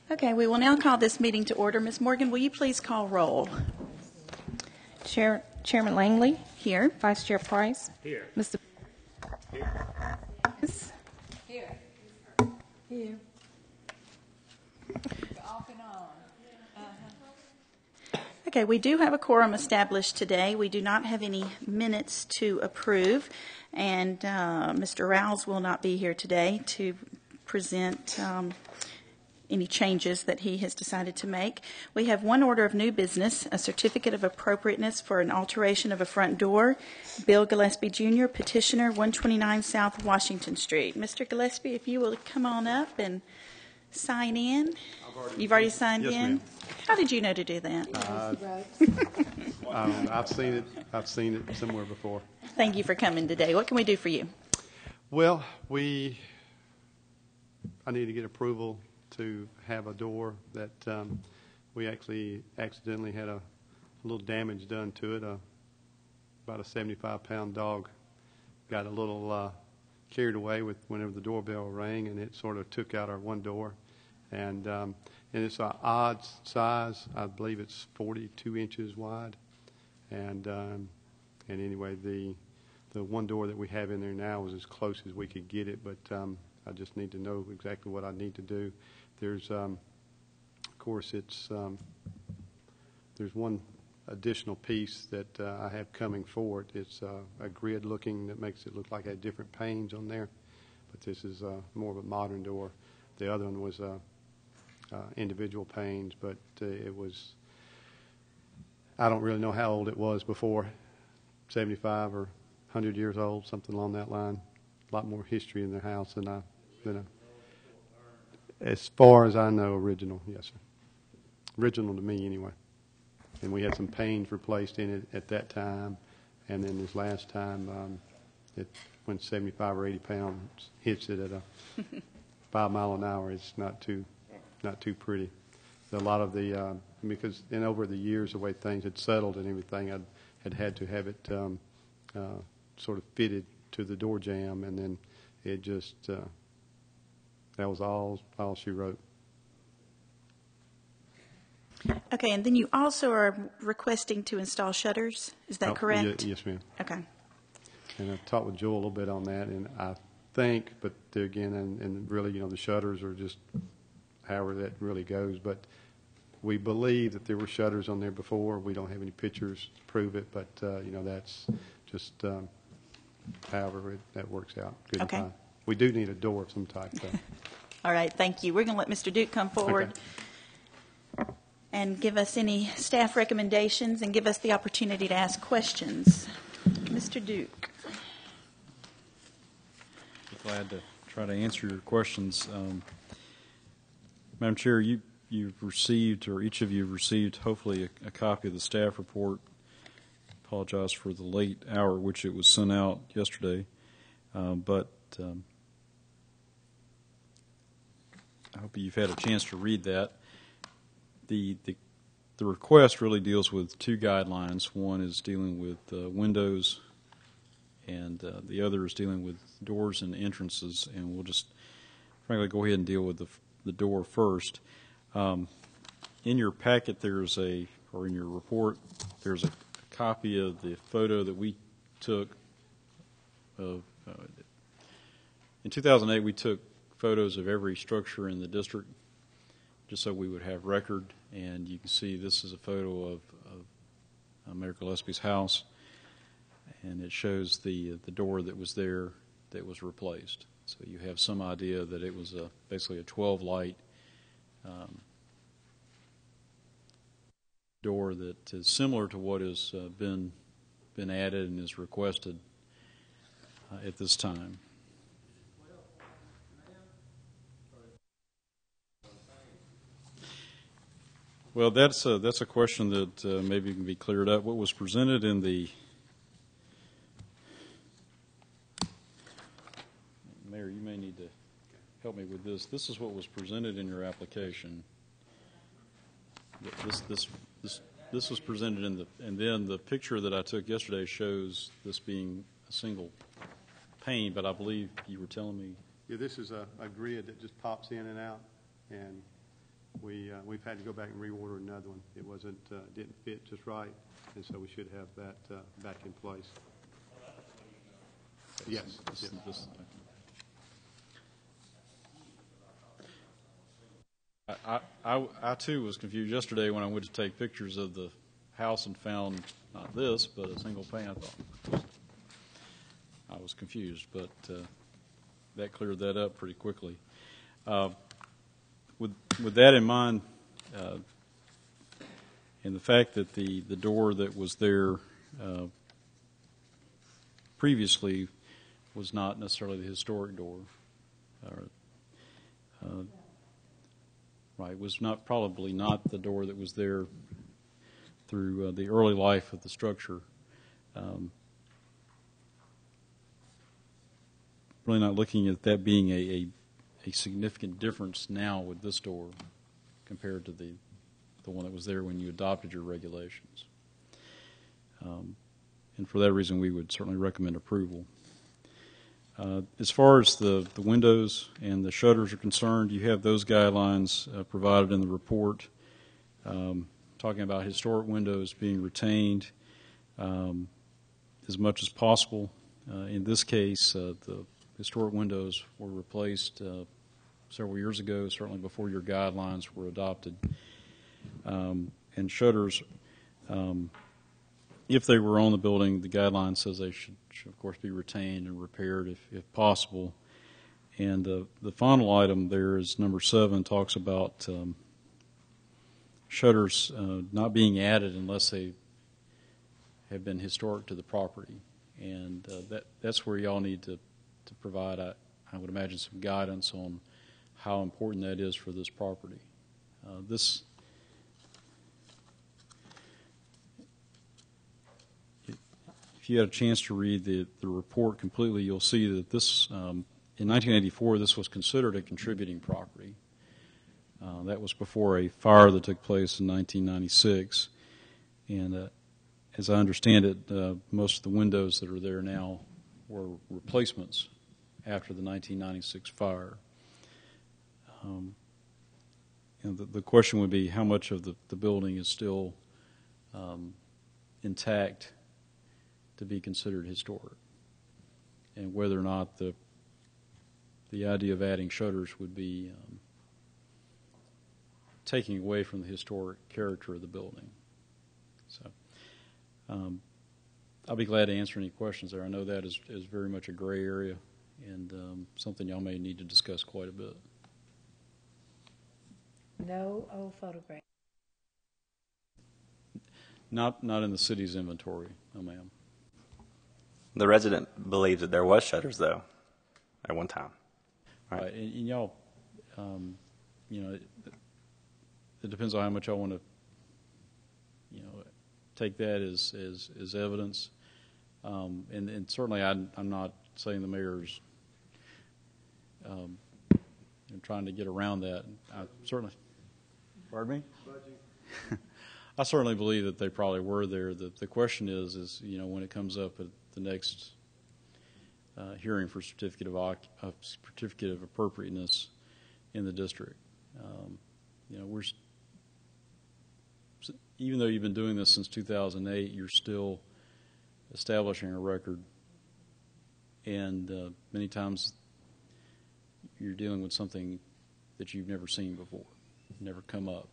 Okay, we will now call this meeting to order. Ms. Morgan, will you please call roll? Chairman Langley. Here. Vice Chair Price. Here. Mr. Here. Here. Off and on. Okay, we do have a quorum established today. We do not have any minutes to approve, and Mr. Rouse will not be here today to present any changes that he has decided to make. We have one order of new business, a certificate of appropriateness for an alteration of a front door. Bill Gillespie Jr., petitioner, 129 South Washington Street. Mr. Gillespie, if you will come on up and sign in. You've already signed Yes, in? ma'am. How did you know to do that? I've seen it somewhere before. Thank you for coming today. What can we do for you? Well, I need to get approval to have a door that we actually accidentally had a little damage done to it. About a 75-pound dog got a little carried away with whenever the doorbell rang, and it sort of took out our one door. And it's an odd size. I believe it's 42 inches wide. And anyway, the one door that we have in there now is as close as we could get it, but I just need to know exactly what I need to do. There's, of course, there's one additional piece that I have coming for it. It's a grid looking that makes it look like it had different panes on there, but this is more of a modern door. The other one was individual panes, but it was, I don't really know how old it was before, 75 or 100 years old, something along that line. A lot more history in the house than I. As far as I know, original, yes, sir. Original to me, anyway. And we had some panes replaced in it at that time, and then this last time, when 75 or 80 pounds hits it at a 5 mile an hour, it's not too pretty. A lot of the because over the years, the way things had settled and everything, I had to have it sort of fitted to the door jamb, and then it just that was all she wrote. Okay, and then you also are requesting to install shutters. Is that correct? Yes, ma'am. Okay. And I've talked with Joel a little bit on that, and I think, but there again, and really, the shutters are just however that really goes. But we believe that there were shutters on there before. We don't have any pictures to prove it, but that's just however that works out. Good Okay. and fine. We do need a door of some type, though. All right, thank you. We're going to let Mr. Duke come forward and give us any staff recommendations and give us the opportunity to ask questions. Mr. Duke. Be glad to try to answer your questions. Madam Chair, you've received, or each of you have received, hopefully a copy of the staff report. Apologize for the late hour which it was sent out yesterday, but I hope you've had a chance to read that. The request really deals with two guidelines. One is dealing with windows, and the other is dealing with doors and entrances. And we'll just frankly go ahead and deal with the door first. In your packet, or in your report, there's a copy of the photo that we took of. In 2008, we took photos of every structure in the district, just so we would have record. And you can see this is a photo of Mayor Gillespie's house, and it shows the door that was there that was replaced. So you have some idea that it was basically a 12-light door that is similar to what has been added and is requested at this time. Well, that's a question that maybe can be cleared up. What was presented in the Mayor, you may need to help me with this. This is what was presented in your application. This was presented and then the picture that I took yesterday shows this being a single pane. But I believe you were telling me. Yeah, this is a grid that just pops in and out, and we've had to go back and reorder another one. It wasn't, didn't fit just right, and so we should have that back in place. Yes. Yes. I too was confused yesterday when I went to take pictures of the house and found not this, but a single pane. I was confused, but that cleared that up pretty quickly. With that in mind, and the fact that the door that was there previously was not necessarily the historic door, right, was probably not the door that was there through the early life of the structure. Really not looking at that being a significant difference now with this door compared to the one that was there when you adopted your regulations. And for that reason, we would certainly recommend approval. As far as the windows and the shutters are concerned, you have those guidelines provided in the report, talking about historic windows being retained as much as possible. In this case, the historic windows were replaced several years ago, certainly before your guidelines were adopted. And shutters, if they were on the building, the guideline says they should of course be retained and repaired if possible. And the final item there is number 7, talks about shutters not being added unless they have been historic to the property. And that's where y'all need to provide, I would imagine, some guidance on how important that is for this property. If you had a chance to read the report completely, you'll see that this, in 1984, this was considered a contributing property. That was before a fire that took place in 1996. And as I understand it, most of the windows that are there now were replacements after the 1996 fire. The question would be how much of the building is still intact to be considered historic, and whether or not the idea of adding shutters would be taking away from the historic character of the building. So I'll be glad to answer any questions there. I know that is very much a gray area and something y'all may need to discuss quite a bit. No old photograph. Not in the city's inventory, no ma'am. The resident believes that there was shutters, though, at one time. Right. And y'all, it depends on how much I want to, take that as evidence. And certainly I'm not saying the mayor's trying to get around that. I certainly, pardon me? I certainly believe that they probably were there. The question is when it comes up at the next hearing for certificate of appropriateness in the district. Even though you've been doing this since 2008, you're still establishing a record, and many times you're dealing with something that you've never seen before, never come up.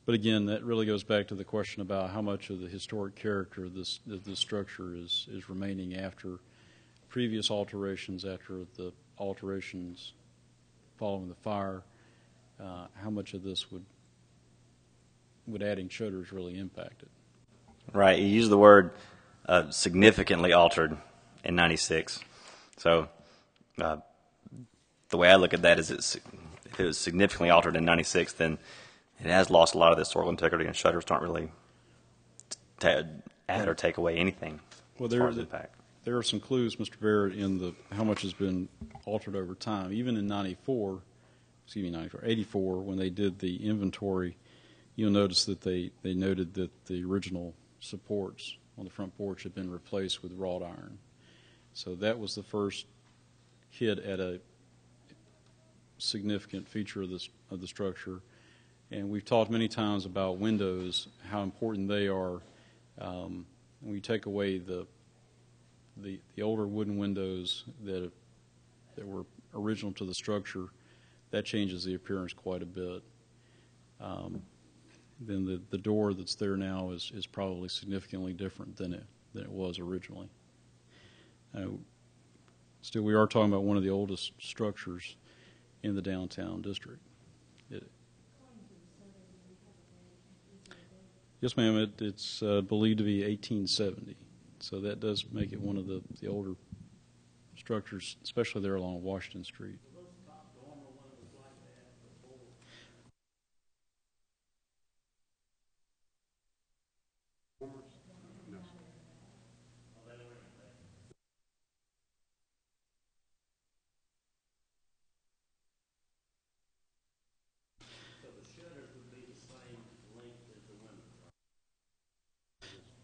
But again, that really goes back to the question about how much of the historic character of this structure is remaining after previous alterations, after the alterations following the fire. How much of this would adding shutters really impact it? Right. You use the word significantly altered in 96. So the way I look at that is if it was significantly altered in 96, then it has lost a lot of the historical integrity, and shutters don't really add or take away anything as far as impact. There are some clues, Mr. Barrett, in how much has been altered over time. Even in 84, when they did the inventory, you'll notice that they noted that the original supports on the front porch had been replaced with wrought iron. So that was the first hit at significant feature of the structure. And we've talked many times about windows, how important they are. When you take away the older wooden windows that were original to the structure, that changes the appearance quite a bit. Then the door that's there now is probably significantly different than it was originally. Still, we are talking about one of the oldest structures in the downtown district. Yes, ma'am. It's believed to be 1870, so that does make it one of the older structures, especially there along Washington Street.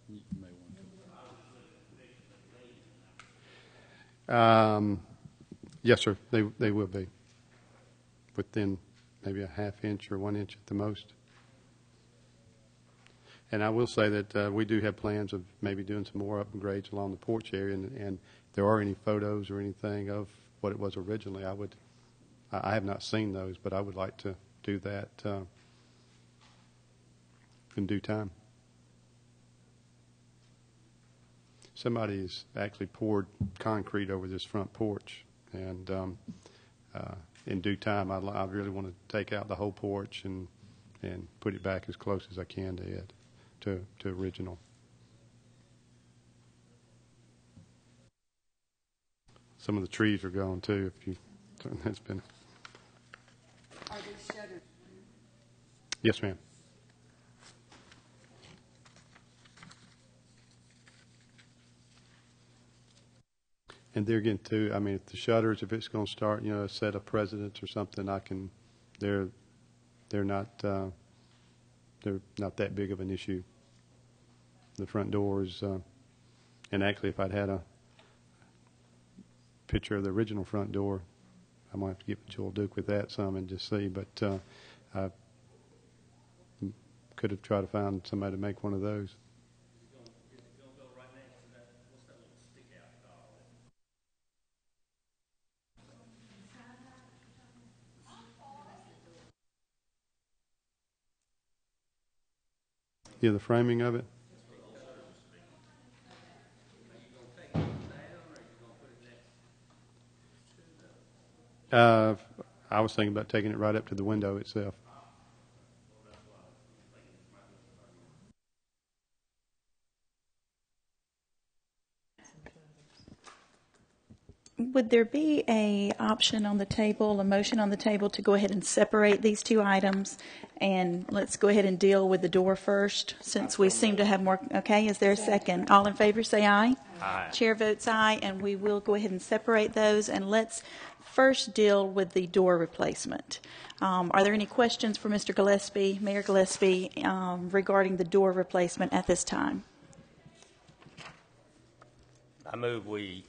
You may want to. Yes, sir. They will be within maybe a half inch or 1 inch at the most. And I will say that we do have plans of maybe doing some more upgrades along the porch area. And if there are any photos or anything of what it was originally, I have not seen those, but I would like to do that in due time. Somebody's actually poured concrete over this front porch, and in due time, I really want to take out the whole porch and put it back as close as I can to it, to original. Some of the trees are gone too. It's been. Are these shutters? Yes, ma'am. And there again, too, I mean, if the shutters, if it's going to start, a set of precedents or something, they're not that big of an issue. The front doors, and actually, if I'd had a picture of the original front door, I might have to get with Joel Duke with that some and just see. But I could have tried to find somebody to make one of those. Yeah, the framing of it. I was thinking about taking it right up to the window itself. Would there be a option on the table, a motion on the table to go ahead and separate these two items? And let's go ahead and deal with the door first, since we seem to have more. Okay, is there a second? All in favor, say aye. Aye. Chair votes aye, and we will go ahead and separate those. And let's first deal with the door replacement. Are there any questions for Mr. Gillespie, Mayor Gillespie, regarding the door replacement at this time? I move we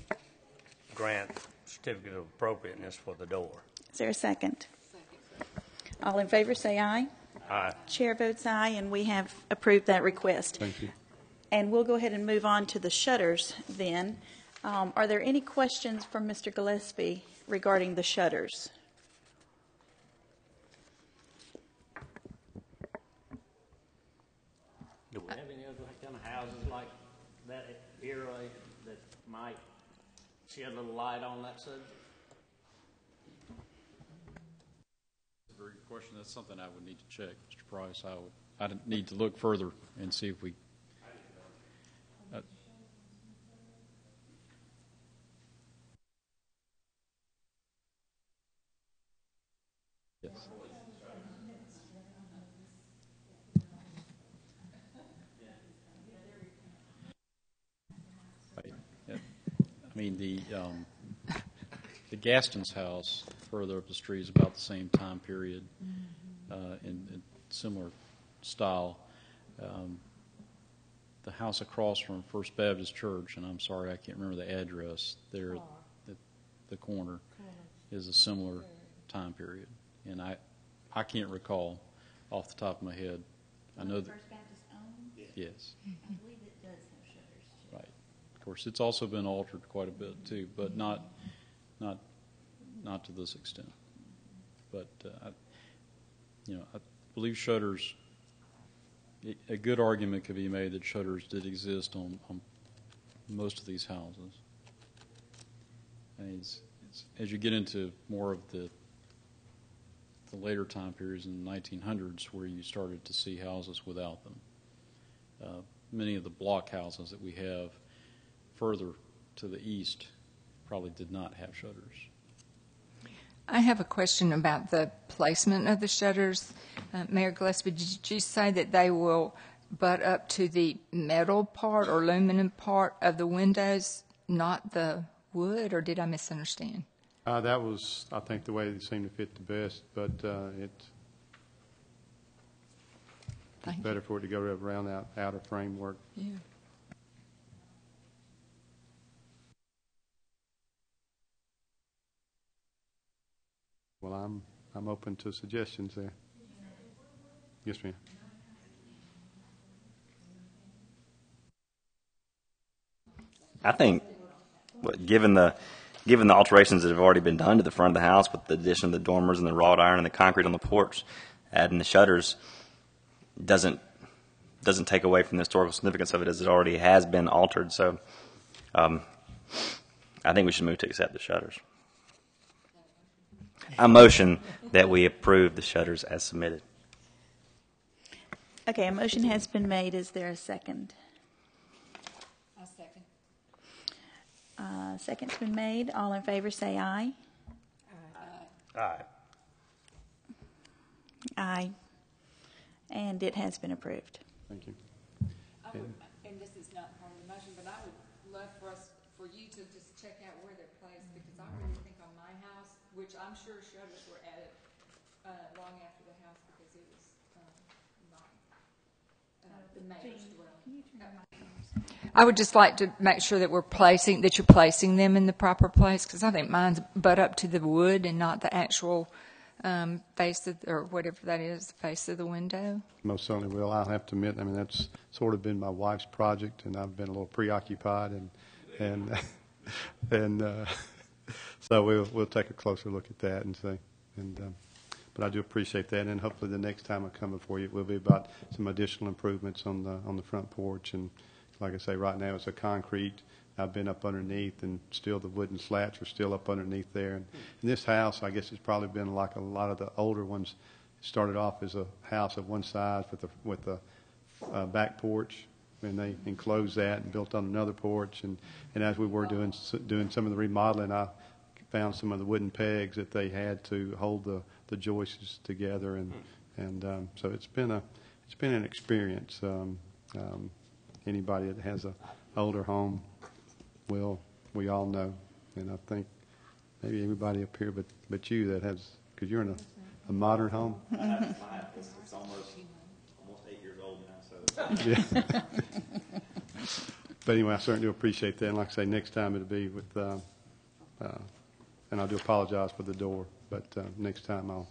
grant certificate of appropriateness for the door. Is there a second? All in favor, say aye. Aye. Chair votes aye, and we have approved that request. Thank you. And we'll go ahead and move on to the shutters then. Are there any questions from Mr. Gillespie regarding the shutters? Do we have any other kind of houses like that era that might shed a little light on that subject? That's a very good question. That's something I would need to check, Mr. Price. I'd need to look further and see if we. Yes. Right. Yeah. I mean, the Gaston's house further up the street is about the same time period, in similar style. The house across from First Baptist Church, and I'm sorry I can't remember the address there at the corner, is a similar time period. And I can't recall off the top of my head. I know that. First Baptist owned? Yes. I believe it does have shutters. Right. Of course, it's also been altered quite a bit too, but not to this extent. But I believe shutters. A good argument could be made that shutters did exist on most of these houses. And as you get into more of the later time periods in the 1900s, where you started to see houses without them. Many of the block houses that we have further to the east probably did not have shutters. I have a question about the placement of the shutters. Mayor Gillespie, did you say that they will butt up to the metal part or aluminum part of the windows, not the wood, or did I misunderstand? That was, I think, the way they seemed to fit the best, but it's better for it to go around that outer framework. Yeah. Well, I'm open to suggestions there. Yes, ma'am. I think, given the alterations that have already been done to the front of the house with the addition of the dormers and the wrought iron and the concrete on the porch, adding the shutters doesn't take away from the historical significance of it, as it already has been altered. So I think we should move to accept the shutters. I motion that we approve the shutters as submitted. Okay, a motion has been made. Is there a second? I'll second. Second's been made. All in favor say aye. Aye. Aye. And it has been approved. Thank you. And this is not part of the motion, but I would love for you to just check out where they're placed, because I really think on my house, which I'm sure shutters were added long after the house, because it was not the mayor's dwelling. I would just like to make sure that you're placing them in the proper place, because I think mine's butt up to the wood and not the actual face of, or whatever that is, the face of the window. Most certainly will. I'll have to admit, I mean, that's sort of been my wife's project, and I've been a little preoccupied, and so we'll take a closer look at that and see. But I do appreciate that, and hopefully the next time I come before you, it will be about some additional improvements on the front porch. And like I say, right now it's a concrete. I've been up underneath, and still the wooden slats are still up underneath there. And this house, I guess, it's probably been like a lot of the older ones. It started off as a house of one size with the back porch, and they enclosed that and built on another porch. And as we were doing some of the remodeling, I found some of the wooden pegs that they had to hold the joists together, and so it's been an experience. Anybody that has a older home we all know, and I think maybe everybody up here but you that has, because you're in a modern home. It's almost 8 years old now, so. Yeah. But anyway, I certainly do appreciate that, and like I say, next time it'll be with, and I do apologize for the door, but next time I'll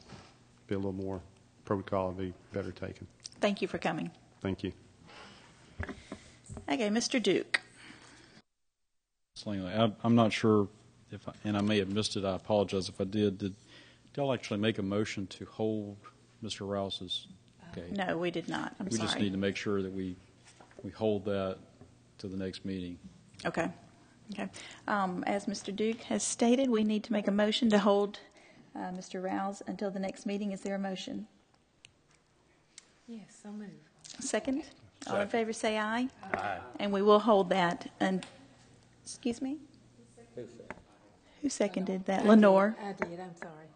be a little more, protocol will be better taken. Thank you for coming. Thank you. Okay, Mr. Duke. I'm not sure and I may have missed it. I apologize if I did. Did y'all actually make a motion to hold Mr. Rouse's case? No, we did not. I'm sorry. We just need to make sure that we hold that to the next meeting. Okay. Okay. As Mr. Duke has stated, we need to make a motion to hold Mr. Rouse until the next meeting. Is there a motion? Yes, so move. Second? All in favor say aye. Aye. And we will hold that. And excuse me? Who seconded that? Lenore. I did, I'm sorry.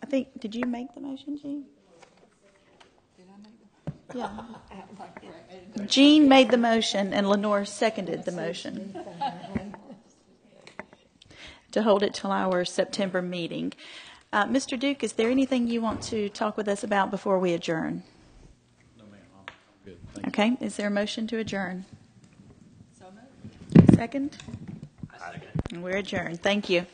I think, did you make the motion, Jean? Did I make them? Yeah. Jean made the motion and Lenore seconded the motion to hold it till our September meeting. Mr. Duke, is there anything you want to talk with us about before we adjourn? No, ma'am. I'm good. Thank you. Okay. Is there a motion to adjourn? So moved. Second? And we're adjourned. Thank you.